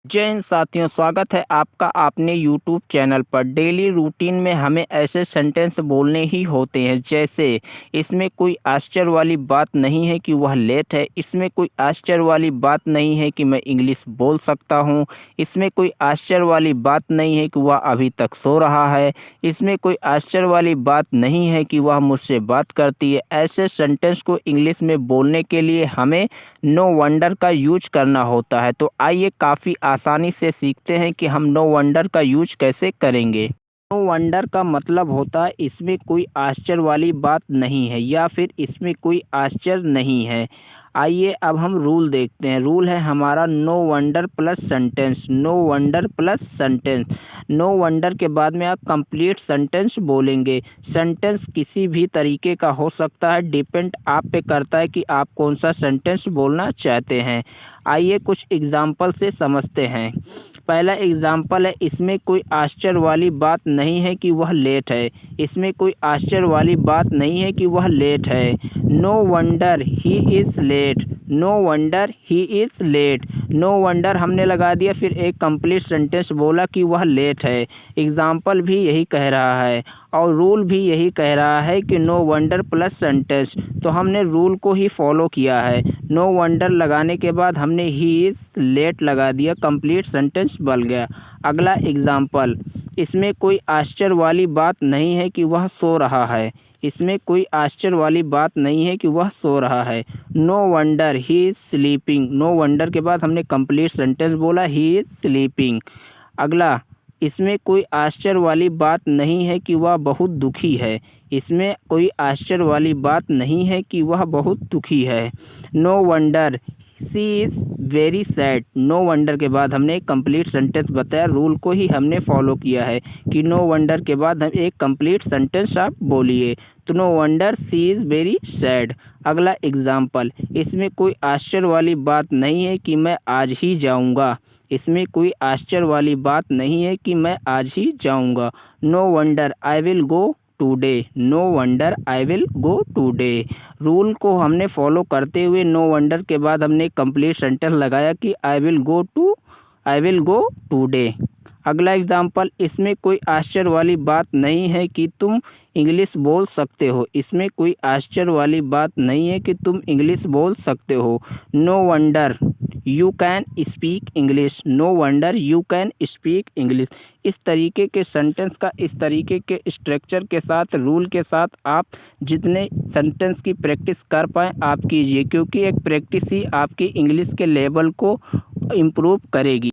जय हिंद साथियों, स्वागत है आपका अपने यूट्यूब चैनल पर। डेली रूटीन में हमें ऐसे सेंटेंस बोलने ही होते हैं, जैसे इसमें कोई आश्चर्य वाली बात नहीं है कि वह लेट है, इसमें कोई आश्चर्य वाली बात नहीं है कि मैं इंग्लिश बोल सकता हूँ, इसमें कोई आश्चर्य वाली बात नहीं है कि वह अभी तक सो रहा है, इसमें कोई आश्चर्य वाली बात नहीं है कि वह मुझसे बात करती है। ऐसे सेंटेंस को इंग्लिश में बोलने के लिए हमें नो वंडर का यूज करना होता है। तो आइए काफ़ी आसानी से सीखते हैं कि हम नो वंडर का यूज कैसे करेंगे। नो वंडर का मतलब होता है इसमें कोई आश्चर्य वाली बात नहीं है या फिर इसमें कोई आश्चर्य नहीं है। आइए अब हम रूल देखते हैं। रूल है हमारा no wonder plus sentence. No wonder plus sentence. No wonder के बाद में आप कंप्लीट सेंटेंस बोलेंगे। सेंटेंस किसी भी तरीके का हो सकता है, डिपेंड आप पे करता है कि आप कौन सा सेंटेंस बोलना चाहते हैं। आइए कुछ एग्जाम्पल से समझते हैं। पहला एग्जाम्पल है, इसमें कोई आश्चर्य वाली बात नहीं है कि वह लेट है। इसमें कोई आश्चर्य वाली बात नहीं है कि वह लेट है। No wonder he is late. No wonder he is late. No wonder हमने लगा दिया, फिर एक कंप्लीट सेंटेंस बोला कि वह लेट है। एग्जाम्पल भी यही कह रहा है और रूल भी यही कह रहा है कि नो वंडर प्लस सेंटेंस। तो हमने रूल को ही फॉलो किया है। नो वंडर लगाने के बाद हमने ही इज़ लेट लगा दिया, कंप्लीट सेंटेंस बन गया। अगला एग्जाम्पल, इसमें कोई आश्चर्य वाली बात नहीं है कि वह सो रहा है। इसमें कोई आश्चर्य वाली बात नहीं है कि वह सो रहा है। No wonder he is sleeping. No wonder के बाद हमने कंप्लीट सेंटेंस बोला, ही इज़ स्लीपिंग। अगला, इसमें कोई आश्चर्य वाली बात नहीं है कि वह बहुत दुखी है। इसमें कोई आश्चर्य वाली बात नहीं है कि वह बहुत दुखी है। No wonder she is very sad. No wonder के बाद हमने एक कंप्लीट सेंटेंस बताया। रूल को ही हमने फॉलो किया है कि नो वंडर के बाद हम एक कंप्लीट सेंटेंस आप बोलिए। तो no wonder she is very sad. अगला एग्जाम्पल, इसमें कोई आश्चर्य वाली बात नहीं है कि मैं आज ही जाऊंगा। इसमें कोई आश्चर्य वाली बात नहीं है कि मैं आज ही जाऊंगा। No wonder I will go today. No wonder I will go today. Rule को हमने फॉलो करते हुए नो वंडर के बाद हमने कंप्लीट सेंटेंस लगाया कि आई विल गो टुडे। अगला एग्जाम्पल, इसमें कोई आश्चर्य वाली बात नहीं है कि तुम इंग्लिश बोल सकते हो। इसमें कोई आश्चर्य वाली बात नहीं है कि तुम इंग्लिश बोल सकते हो। No wonder you can speak English. No wonder you can speak English. इस तरीके के सेंटेंस का इस तरीके के स्ट्रक्चर के साथ, रूल के साथ आप जितने सेंटेंस की प्रैक्टिस कर पाएँ आप कीजिए, क्योंकि एक प्रैक्टिस ही आपकी इंग्लिश के लेवल को इम्प्रूव करेगी।